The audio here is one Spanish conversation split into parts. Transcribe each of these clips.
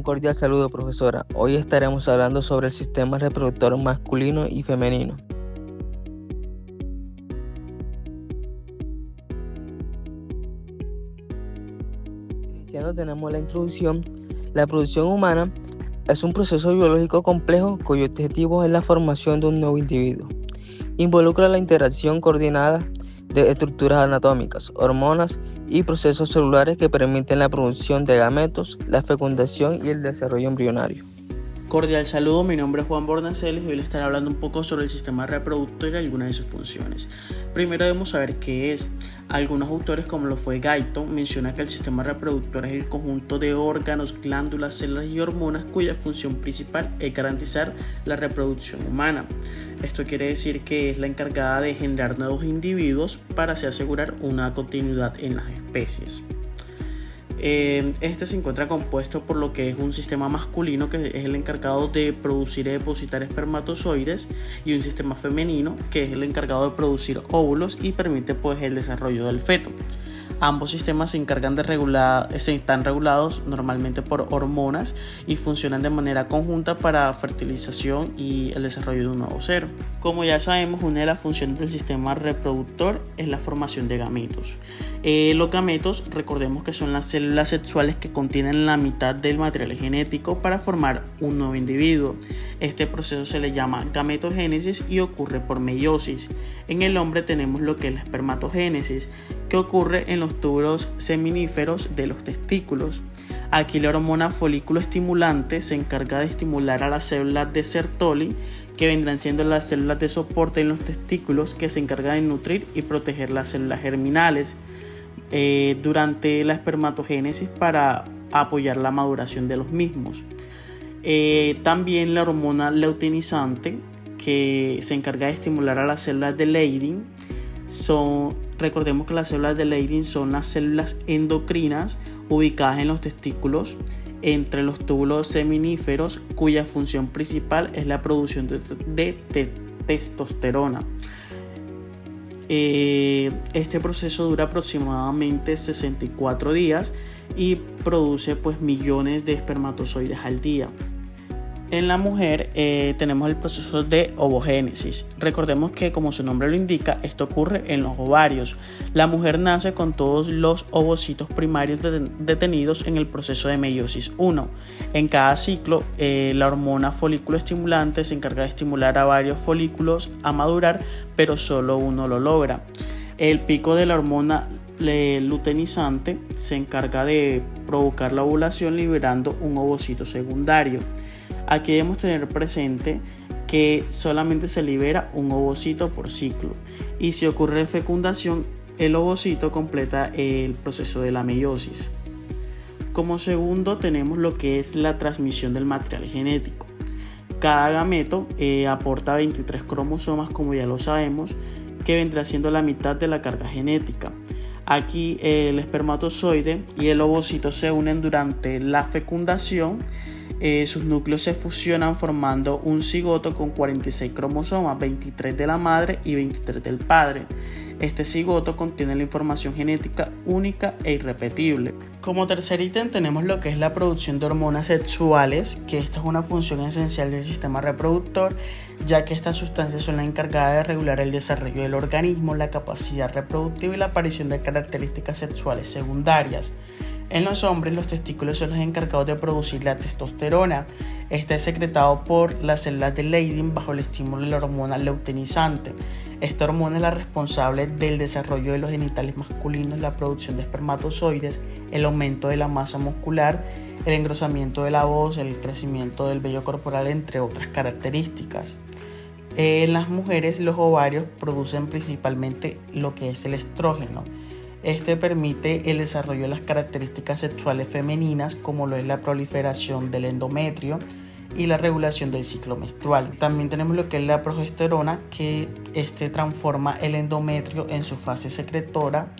cordial saludo, profesora. Hoy estaremos hablando sobre el sistema reproductor masculino y femenino. Iniciando tenemos la introducción. La producción humana es un proceso biológico complejo cuyo objetivo es la formación de un nuevo individuo. Involucra la interacción coordinada de estructuras anatómicas, hormonas y procesos celulares que permiten la producción de gametos, la fecundación y el desarrollo embrionario. Cordial saludo, mi nombre es Juan Bordanceles y hoy les estaré hablando un poco sobre el sistema reproductor y algunas de sus funciones. Primero debemos saber qué es. Algunos autores, como lo fue Guyton, mencionan que el sistema reproductor es el conjunto de órganos, glándulas, células y hormonas cuya función principal es garantizar la reproducción humana. Esto quiere decir que es la encargada de generar nuevos individuos para así asegurar una continuidad en las especies. Este se encuentra compuesto por lo que es un sistema masculino, que es el encargado de producir y depositar espermatozoides, y un sistema femenino, que es el encargado de producir óvulos y permite el desarrollo del feto. Ambos sistemas están regulados normalmente por hormonas y funcionan de manera conjunta para fertilización y el desarrollo de un nuevo ser. Como ya sabemos, una de las funciones del sistema reproductor es la formación de gametos. Los gametos, recordemos que son las células sexuales que contienen la mitad del material genético para formar un nuevo individuo. Este proceso se le llama gametogénesis y ocurre por meiosis. En el hombre tenemos lo que es la espermatogénesis, que ocurre en los túbulos seminíferos de los testículos. Aquí la hormona folículo estimulante se encarga de estimular a las células de Sertoli, que vendrán siendo las células de soporte en los testículos, que se encargan de nutrir y proteger las células germinales durante la espermatogénesis para apoyar la maduración de los mismos. También la hormona luteinizante, que se encarga de estimular a las células de Leydig. Recordemos que las células de Leydig son las células endocrinas ubicadas en los testículos entre los túbulos seminíferos, cuya función principal es la producción de testosterona. Este proceso dura aproximadamente 64 días y produce millones de espermatozoides al día. En la mujer tenemos el proceso de ovogénesis. Recordemos que, como su nombre lo indica, esto ocurre en los ovarios. La mujer nace con todos los ovocitos primarios detenidos en el proceso de meiosis 1. En cada ciclo, la hormona folículo estimulante se encarga de estimular a varios folículos a madurar, pero solo uno lo logra. El pico de la hormona luteinizante se encarga de provocar la ovulación liberando un ovocito secundario. Aquí debemos tener presente que solamente se libera un ovocito por ciclo, y si ocurre fecundación, el ovocito completa el proceso de la meiosis. Como segundo tenemos lo que es la transmisión del material genético. Cada gameto aporta 23 cromosomas, como ya lo sabemos, que vendrá siendo la mitad de la carga genética. Aquí el espermatozoide y el ovocito se unen durante la fecundación. Sus núcleos se fusionan formando un cigoto con 46 cromosomas, 23 de la madre y 23 del padre. Este cigoto contiene la información genética única e irrepetible. Como tercer ítem tenemos lo que es la producción de hormonas sexuales, que esta es una función esencial del sistema reproductor, ya que estas sustancias son las encargadas de regular el desarrollo del organismo, la capacidad reproductiva y la aparición de características sexuales secundarias. En los hombres, los testículos son los encargados de producir la testosterona. Este es secretado por las células de Leydig bajo el estímulo de la hormona luteinizante. Esta hormona es la responsable del desarrollo de los genitales masculinos, la producción de espermatozoides, el aumento de la masa muscular, el engrosamiento de la voz, el crecimiento del vello corporal, entre otras características. En las mujeres, los ovarios producen principalmente lo que es el estrógeno. Este permite el desarrollo de las características sexuales femeninas, como lo es la proliferación del endometrio y la regulación del ciclo menstrual. También tenemos lo que es la progesterona, que transforma el endometrio en su fase secretora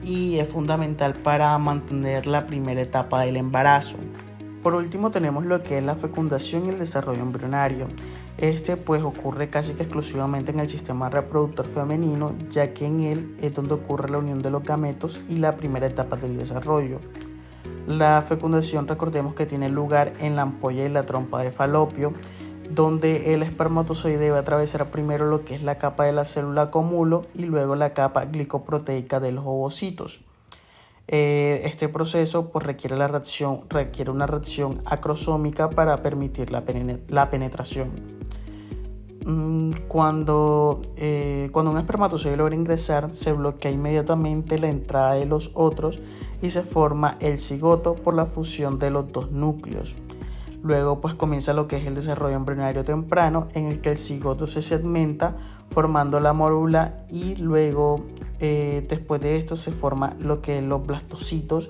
y es fundamental para mantener la primera etapa del embarazo. Por último tenemos lo que es la fecundación y el desarrollo embrionario. Ocurre casi que exclusivamente en el sistema reproductor femenino, ya que en él es donde ocurre la unión de los gametos y la primera etapa del desarrollo. La fecundación, recordemos que tiene lugar en la ampolla y la trompa de Falopio, donde el espermatozoide debe atravesar primero lo que es la capa de la célula cómulo y luego la capa glicoproteica de los ovocitos. Este proceso pues, requiere una reacción acrosómica para permitir la penetración. Cuando un espermatozoide logra ingresar, se bloquea inmediatamente la entrada de los otros y se forma el cigoto por la fusión de los dos núcleos. Luego pues comienza lo que es el desarrollo embrionario temprano, en el que el cigoto se segmenta formando la mórula y luego después de esto se forma lo que es los blastocitos,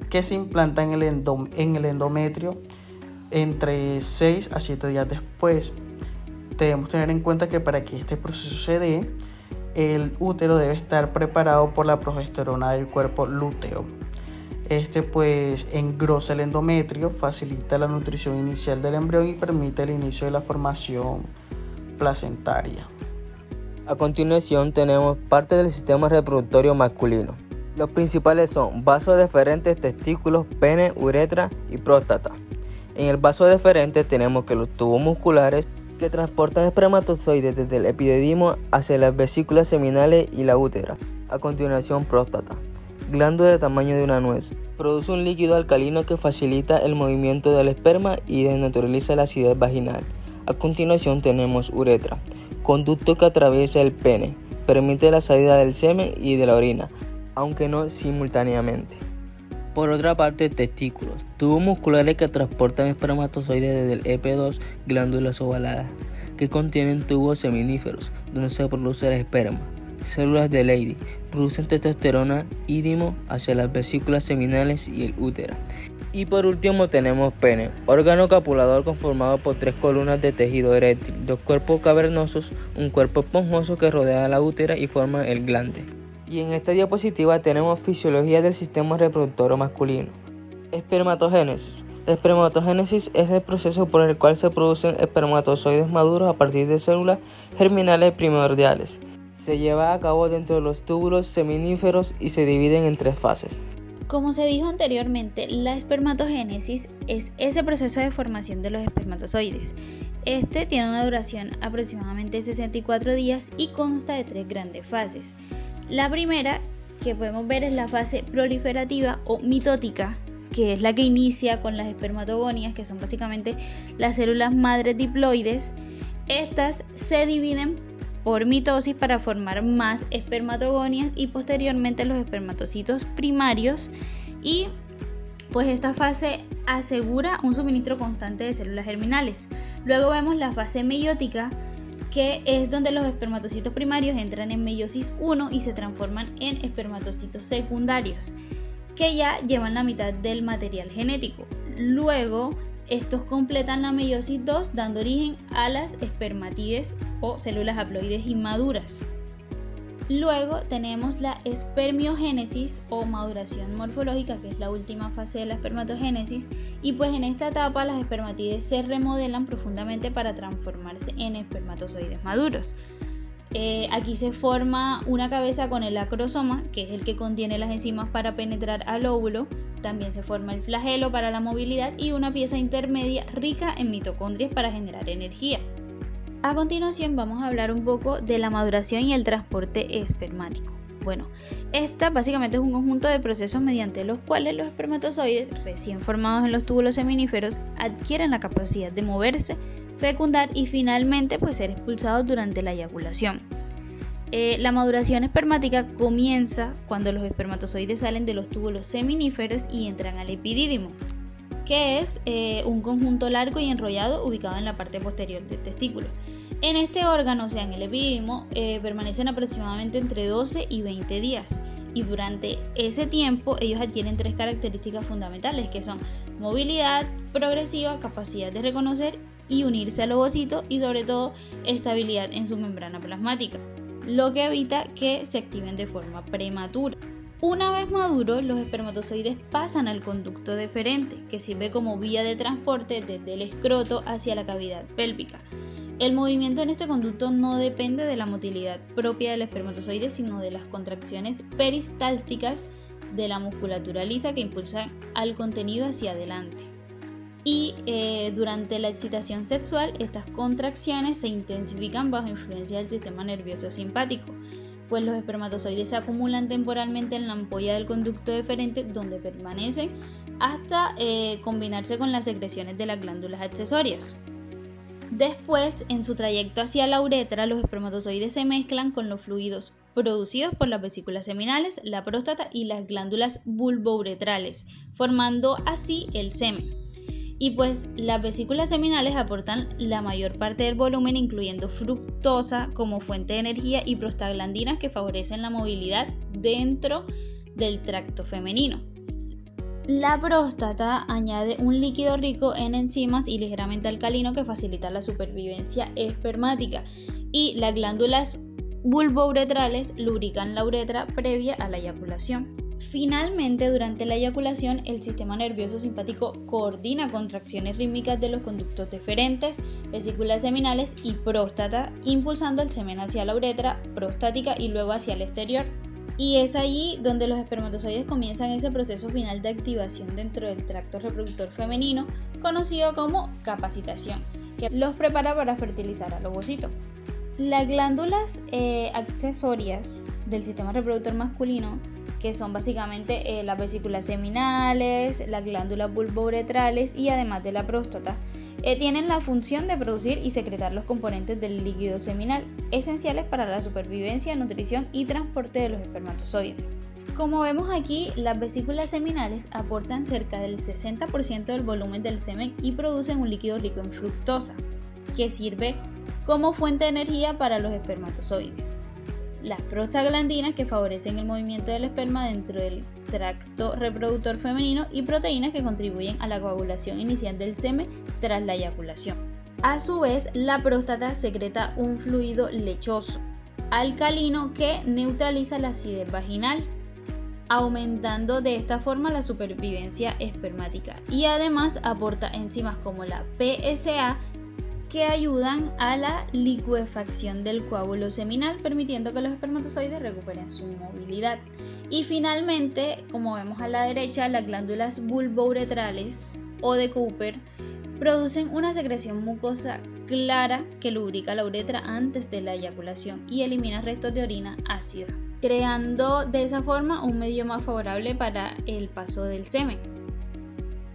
que se implantan en el endometrio entre 6 a 7 días después. Debemos tener en cuenta que para que este proceso se dé, el útero debe estar preparado por la progesterona del cuerpo lúteo. Este pues engrosa el endometrio, facilita la nutrición inicial del embrión y permite el inicio de la formación placentaria. A continuación tenemos parte del sistema reproductorio masculino. Los principales son vasos deferentes, testículos, pene, uretra y próstata. En el vaso deferente tenemos que los tubos musculares que transportan espermatozoides desde el epididimo hacia las vesículas seminales y la útera. A continuación, próstata. Glándula del tamaño de una nuez. Produce un líquido alcalino que facilita el movimiento del esperma y desnaturaliza la acidez vaginal. A continuación tenemos uretra. Conducto que atraviesa el pene. Permite la salida del semen y de la orina, aunque no simultáneamente. Por otra parte, testículos. Tubos musculares que transportan espermatozoides desde el EP2, glándulas ovaladas, que contienen tubos seminíferos, donde se produce el esperma. Células de Leydig producen testosterona írimo hacia las vesículas seminales y el útero. Y por último tenemos pene, órgano copulador conformado por 3 columnas de tejido eréctil, 2 cuerpos cavernosos, un cuerpo esponjoso que rodea la útera y forma el glande. Y en esta diapositiva tenemos fisiología del sistema reproductor masculino. Espermatogénesis. La espermatogénesis es el proceso por el cual se producen espermatozoides maduros a partir de células germinales primordiales. Se lleva a cabo dentro de los túbulos seminíferos y se dividen en 3 fases. Como se dijo anteriormente, la espermatogénesis es ese proceso de formación de los espermatozoides. Este tiene una duración aproximadamente de 64 días y consta de 3 grandes fases. La primera que podemos ver es la fase proliferativa o mitótica, que es la que inicia con las espermatogonias, que son básicamente las células madres diploides. Estas se dividen por mitosis para formar más espermatogonias y posteriormente los espermatocitos primarios, y pues esta fase asegura un suministro constante de células germinales. Luego vemos la fase meiótica, que es donde los espermatocitos primarios entran en meiosis 1 y se transforman en espermatocitos secundarios, que ya llevan la mitad del material genético. Luego estos completan la meiosis 2, dando origen a las espermatides o células haploides inmaduras. Luego tenemos la espermiogénesis o maduración morfológica, que es la última fase de la espermatogénesis, y pues en esta etapa las espermatides se remodelan profundamente para transformarse en espermatozoides maduros. Aquí se forma una cabeza con el acrosoma, que es el que contiene las enzimas para penetrar al óvulo. También se forma el flagelo para la movilidad y una pieza intermedia rica en mitocondrias para generar energía. A continuación vamos a hablar un poco de la maduración y el transporte espermático. Bueno, esta básicamente es un conjunto de procesos mediante los cuales los espermatozoides recién formados en los túbulos seminíferos adquieren la capacidad de moverse, fecundar y finalmente pues ser expulsados durante la eyaculación. La maduración espermática comienza cuando los espermatozoides salen de los túbulos seminíferos y entran al epidídimo, que es un conjunto largo y enrollado ubicado en la parte posterior del testículo. En este órgano, o sea en el epidídimo, permanecen aproximadamente entre 12 y 20 días. Y durante ese tiempo ellos adquieren 3 características fundamentales, que son movilidad progresiva, capacidad de reconocer y unirse al ovocito, y sobre todo estabilidad en su membrana plasmática, lo que evita que se activen de forma prematura. Una vez maduros, los espermatozoides pasan al conducto deferente, que sirve como vía de transporte desde el escroto hacia la cavidad pélvica. El movimiento en este conducto no depende de la motilidad propia del espermatozoide, sino de las contracciones peristálticas de la musculatura lisa que impulsan al contenido hacia adelante. Y durante la excitación sexual, estas contracciones se intensifican bajo influencia del sistema nervioso simpático, pues los espermatozoides se acumulan temporalmente en la ampolla del conducto deferente, donde permanecen hasta combinarse con las secreciones de las glándulas accesorias. Después, en su trayecto hacia la uretra, los espermatozoides se mezclan con los fluidos producidos por las vesículas seminales, la próstata y las glándulas bulbouretrales, formando así el semen. Y pues las vesículas seminales aportan la mayor parte del volumen, incluyendo fructosa como fuente de energía y prostaglandinas que favorecen la movilidad dentro del tracto femenino. La próstata añade un líquido rico en enzimas y ligeramente alcalino que facilita la supervivencia espermática, y las glándulas bulbouretrales lubrican la uretra previa a la eyaculación. Finalmente, durante la eyaculación, el sistema nervioso simpático coordina contracciones rítmicas de los conductos deferentes, vesículas seminales y próstata, impulsando el semen hacia la uretra prostática y luego hacia el exterior. Y es allí donde los espermatozoides comienzan ese proceso final de activación dentro del tracto reproductor femenino, conocido como capacitación, que los prepara para fertilizar al ovocito. Las glándulas accesorias del sistema reproductor masculino, que son básicamente las vesículas seminales, las glándulas bulbouretrales y además de la próstata, tienen la función de producir y secretar los componentes del líquido seminal, esenciales para la supervivencia, nutrición y transporte de los espermatozoides. Como vemos aquí, las vesículas seminales aportan cerca del 60% del volumen del semen y producen un líquido rico en fructosa, que sirve como fuente de energía para los espermatozoides. Las prostaglandinas, que favorecen el movimiento del esperma dentro del tracto reproductor femenino, y proteínas que contribuyen a la coagulación inicial del semen tras la eyaculación. A su vez, la próstata secreta un fluido lechoso, alcalino, que neutraliza la acidez vaginal, aumentando de esta forma la supervivencia espermática, y además aporta enzimas como la PSA, que ayudan a la licuefacción del coágulo seminal, permitiendo que los espermatozoides recuperen su movilidad. Y finalmente, como vemos a la derecha, las glándulas bulbouretrales o de Cooper producen una secreción mucosa clara que lubrica la uretra antes de la eyaculación y elimina restos de orina ácida, creando de esa forma un medio más favorable para el paso del semen.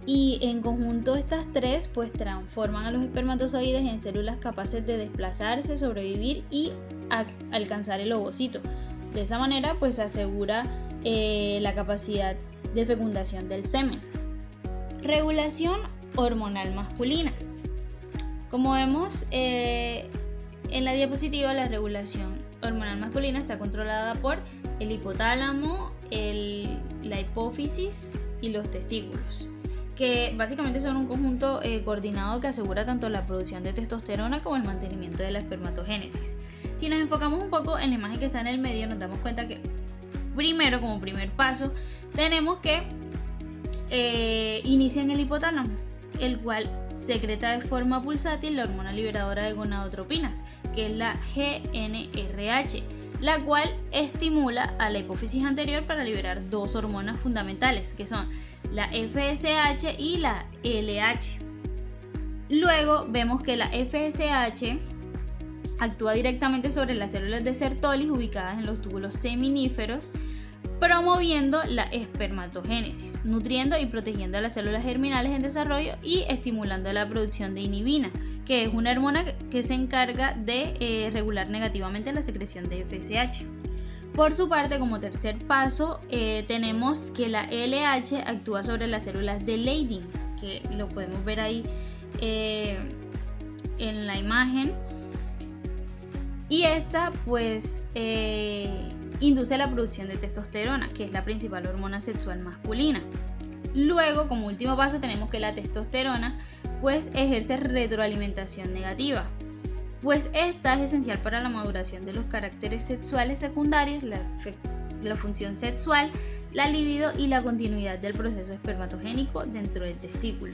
Y en conjunto estas tres pues transforman a los espermatozoides en células capaces de desplazarse, sobrevivir y alcanzar el ovocito. De esa manera pues se asegura la capacidad de fecundación del semen. Regulación hormonal masculina. Como vemos en la diapositiva, la regulación hormonal masculina está controlada por el hipotálamo, la hipófisis y los testículos, que básicamente son un conjunto coordinado que asegura tanto la producción de testosterona como el mantenimiento de la espermatogénesis. Si nos enfocamos un poco en la imagen que está en el medio, nos damos cuenta que primero, como primer paso, tenemos que inicia en el hipotálamo, el cual secreta de forma pulsátil la hormona liberadora de gonadotropinas, que es la GnRH, la cual estimula a la hipófisis anterior para liberar dos hormonas fundamentales, que son la FSH y la LH. Luego vemos que la FSH actúa directamente sobre las células de Sertoli ubicadas en los túbulos seminíferos, promoviendo la espermatogénesis, nutriendo y protegiendo a las células germinales en desarrollo y estimulando la producción de inhibina, que es una hormona que se encarga de regular negativamente la secreción de FSH. Por su parte, como tercer paso, tenemos que la LH actúa sobre las células de Leydig, que lo podemos ver ahí en la imagen, y esta pues induce la producción de testosterona, que es la principal hormona sexual masculina. Luego, como último paso, tenemos que la testosterona pues ejerce retroalimentación negativa, pues esta es esencial para la maduración de los caracteres sexuales secundarios, la función sexual, la libido y la continuidad del proceso espermatogénico dentro del testículo.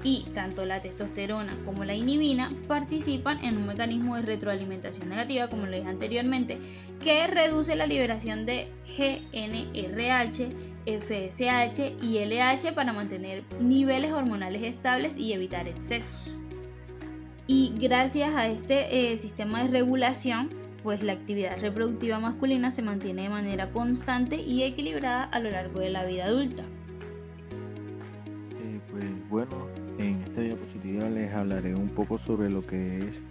Y tanto la testosterona como la inhibina participan en un mecanismo de retroalimentación negativa, como lo dije anteriormente, que reduce la liberación de GnRH FSH y LH para mantener niveles hormonales estables y evitar excesos. Y gracias a este sistema de regulación, pues la actividad reproductiva masculina se mantiene de manera constante y equilibrada a lo largo de la vida adulta. Pues bueno, en esta diapositiva les hablaré un poco sobre lo que es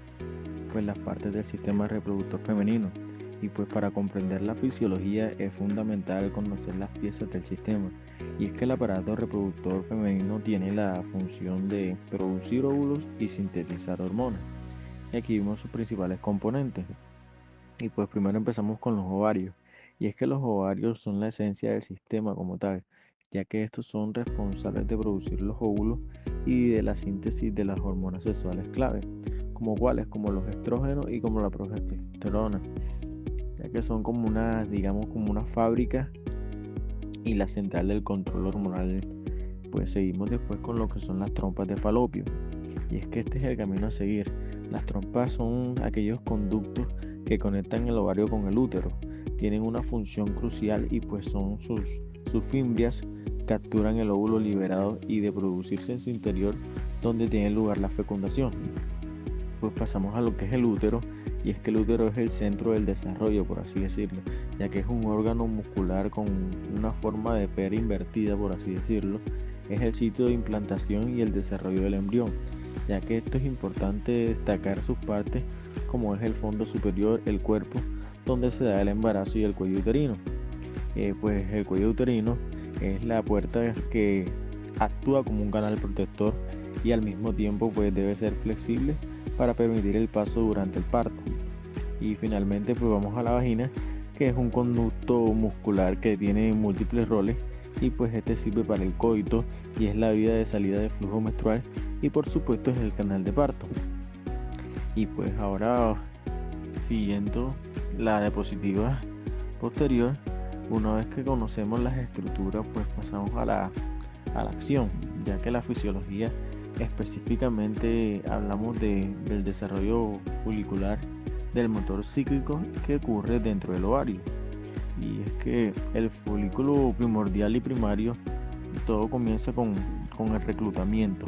pues las partes del sistema reproductor femenino. Y pues para comprender la fisiología es fundamental conocer las piezas del sistema. Y es que el aparato reproductor femenino tiene la función de producir óvulos y sintetizar hormonas. Y aquí vemos sus principales componentes. Y pues primero empezamos con los ovarios. Y es que los ovarios son la esencia del sistema como tal, ya que estos son responsables de producir los óvulos y de la síntesis de las hormonas sexuales clave, como cuáles, como los estrógenos y como la progesterona, ya que son como una fábrica y la central del control hormonal. Pues seguimos después con lo que son las trompas de Falopio, y es que este es el camino a seguir. Las trompas son aquellos conductos que conectan el ovario con el útero, tienen una función crucial y pues son sus fimbrias capturan el óvulo liberado y de producirse en su interior donde tiene lugar la fecundación. Pues pasamos a lo que es el útero, y es que el útero es el centro del desarrollo, por así decirlo, ya que es un órgano muscular con una forma de pera invertida, por así decirlo. Es el sitio de implantación y el desarrollo del embrión, ya que esto es importante destacar sus partes como es el fondo superior, el cuerpo, donde se da el embarazo, y el cuello uterino. Pues el cuello uterino es la puerta que actúa como un canal protector y al mismo tiempo pues debe ser flexible para permitir el paso durante el parto. Y finalmente pues vamos a la vagina, que es un conducto muscular que tiene múltiples roles, y pues este sirve para el coito y es la vía de salida de flujo menstrual, y por supuesto es el canal de parto. Y pues ahora, siguiendo la diapositiva posterior, una vez que conocemos las estructuras, pues pasamos a la acción, ya que la fisiología específicamente hablamos del desarrollo folicular del motor cíclico que ocurre dentro del ovario. Y es que el folículo primordial y primario, todo comienza con el reclutamiento,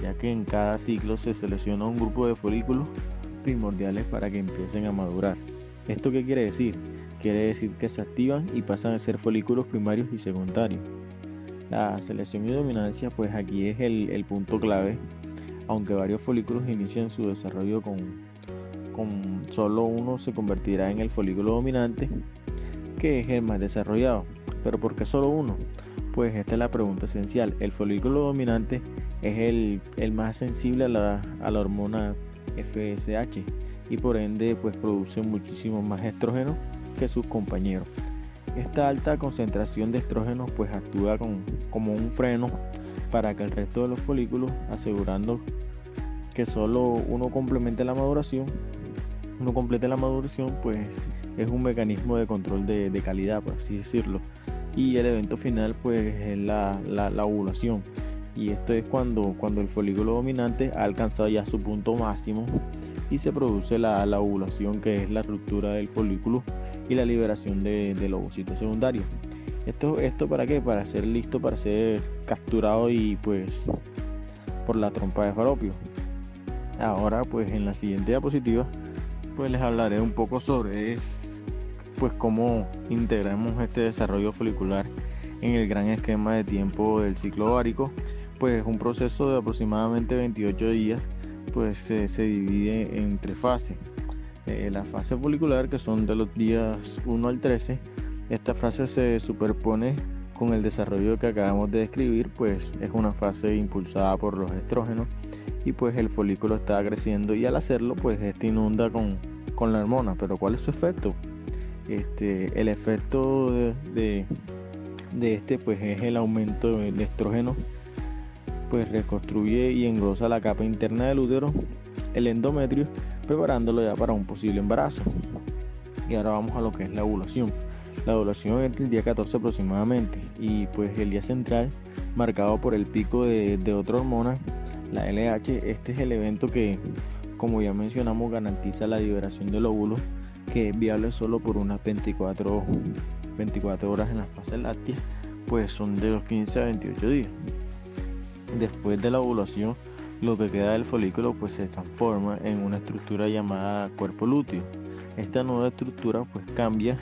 ya que en cada ciclo se selecciona un grupo de folículos primordiales para que empiecen a madurar. ¿Esto qué quiere decir? Quiere decir que se activan y pasan a ser folículos primarios y secundarios. La selección y dominancia, pues aquí es el punto clave, aunque varios folículos inician su desarrollo con solo uno se convertirá en el folículo dominante, que es el más desarrollado. ¿Pero por qué solo uno? Pues esta es la pregunta esencial. El folículo dominante es el más sensible a la hormona FSH y por ende pues produce muchísimo más estrógeno que sus compañeros. Esta alta concentración de estrógenos pues actúa como un freno para que el resto de los folículos, asegurando que solo uno complete la maduración, pues es un mecanismo de control de calidad, por así decirlo. Y el evento final pues es la ovulación, y esto es cuando el folículo dominante ha alcanzado ya su punto máximo y se produce la ovulación, que es la ruptura del folículo y la liberación del ovocito secundario. ¿Esto para qué? Para ser listo para ser capturado y pues por la trompa de Falopio. Ahora pues en la siguiente diapositiva pues les hablaré un poco sobre pues cómo integramos este desarrollo folicular en el gran esquema de tiempo del ciclo ovárico. Pues un proceso de aproximadamente 28 días pues se divide en tres fases. La fase folicular, que son de los días 1 al 13, esta fase se superpone con el desarrollo que acabamos de describir, pues es una fase impulsada por los estrógenos y pues el folículo está creciendo, y al hacerlo pues este inunda con la hormona. Pero ¿cuál es su efecto? El efecto de este pues es el aumento de estrógeno, pues reconstruye y engrosa la capa interna del útero, el endometrio, preparándolo ya para un posible embarazo. Y ahora vamos a lo que es la ovulación. La ovulación es el día 14 aproximadamente, y pues el día central marcado por el pico de otra hormona, la LH. Este es el evento que, como ya mencionamos, garantiza la liberación del óvulo, que es viable solo por unas 24 horas en la fase láctea, pues son de los 15 a 28 días. Después de la ovulación, lo que queda del folículo pues se transforma en una estructura llamada cuerpo lúteo. Esta nueva estructura pues cambia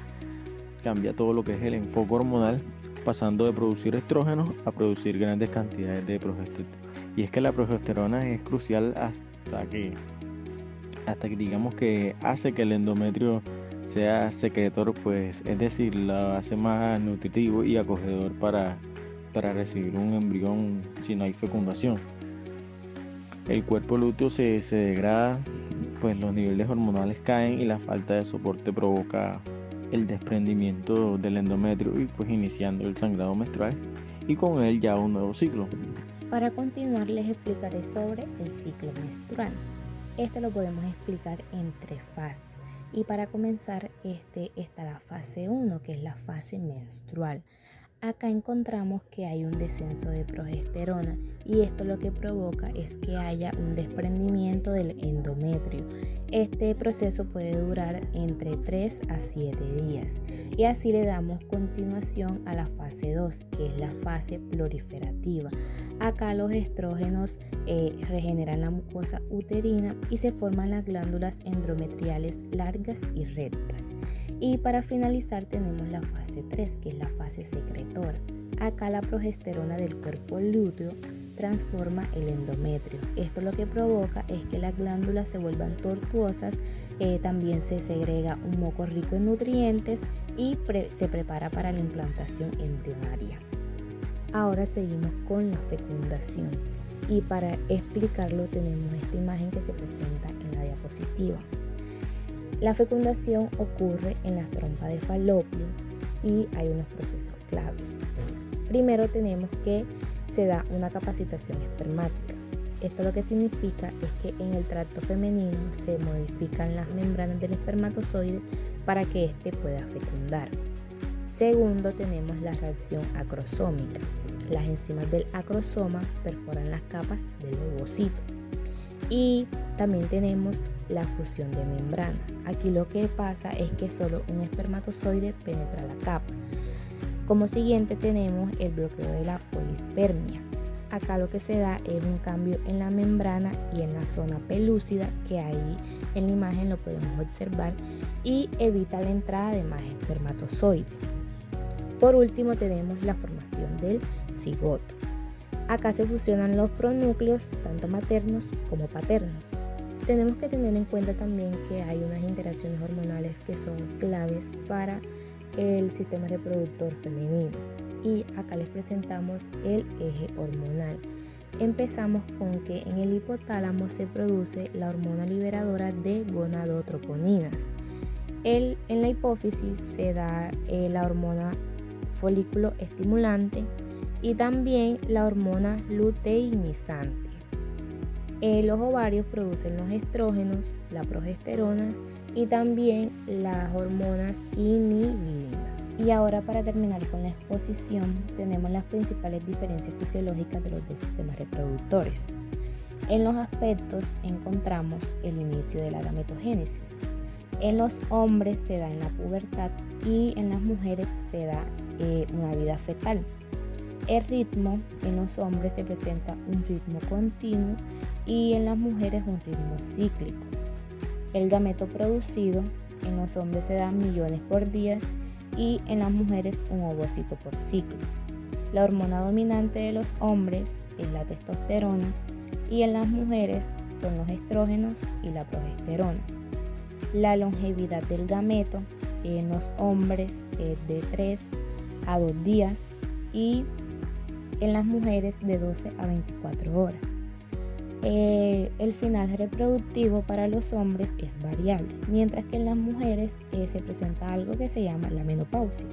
todo lo que es el enfoque hormonal, pasando de producir estrógenos a producir grandes cantidades de progesterona. Y es que la progesterona es crucial hasta que digamos que hace que el endometrio sea secretor, pues es decir, la hace más nutritivo y acogedor para recibir un embrión si no hay fecundación. El cuerpo lúteo se degrada, pues los niveles hormonales caen y la falta de soporte provoca el desprendimiento del endometrio y pues iniciando el sangrado menstrual y con él ya un nuevo ciclo. Para continuar les explicaré sobre el ciclo menstrual. Este lo podemos explicar en 3 fases y para comenzar está la fase 1, que es la fase menstrual. Acá encontramos que hay un descenso de progesterona y esto lo que provoca es que haya un desprendimiento del endometrio. Este proceso puede durar entre 3 a 7 días y así le damos continuación a la fase 2, que es la fase proliferativa. Acá los estrógenos regeneran la mucosa uterina y se forman las glándulas endometriales largas y rectas. Y para finalizar tenemos la fase 3, que es la fase secretora. Acá la progesterona del cuerpo lúteo transforma el endometrio. Esto lo que provoca es que las glándulas se vuelvan tortuosas, también se segrega un moco rico en nutrientes y se prepara para la implantación embrionaria. Ahora seguimos con la fecundación y para explicarlo tenemos esta imagen que se presenta en la diapositiva. La fecundación ocurre en la trompa de falopio y hay unos procesos claves. Primero tenemos que se da una capacitación espermática. Esto lo que significa es que en el tracto femenino se modifican las membranas del espermatozoide para que éste pueda fecundar. Segundo, tenemos la reacción acrosómica. Las enzimas del acrosoma perforan las capas del ovocito. Y también tenemos la fusión de membrana. Aquí lo que pasa es que solo un espermatozoide penetra la capa. Como siguiente tenemos el bloqueo de la polispermia. Acá lo que se da es un cambio en la membrana y en la zona pelúcida, que ahí en la imagen lo podemos observar, y evita la entrada de más espermatozoides. Por último tenemos la formación del cigoto. Acá se fusionan los pronúcleos, tanto maternos como paternos. Tenemos que tener en cuenta también que hay unas interacciones hormonales que son claves para el sistema reproductor femenino. Y acá les presentamos el eje hormonal. Empezamos con que en el hipotálamo se produce la hormona liberadora de gonadotroponinas. En la hipófisis se da la hormona folículo estimulante y también la hormona luteinizante. Los ovarios producen los estrógenos, la progesterona y también las hormonas inhibidoras. Y ahora, para terminar con la exposición, tenemos las principales diferencias fisiológicas de los dos sistemas reproductores. En los aspectos encontramos el inicio de la gametogénesis. En los hombres se da en la pubertad y en las mujeres se da una vida fetal. El ritmo: en los hombres se presenta un ritmo continuo y en las mujeres un ritmo cíclico. El gameto producido: en los hombres se da millones por día y en las mujeres un ovocito por ciclo. La hormona dominante de los hombres es la testosterona y en las mujeres son los estrógenos y la progesterona. La longevidad del gameto en los hombres es de 3 a 2 días y en las mujeres de 12 a 24 horas. El final reproductivo para los hombres es variable, mientras que en las mujeres se presenta algo que se llama la menopausia.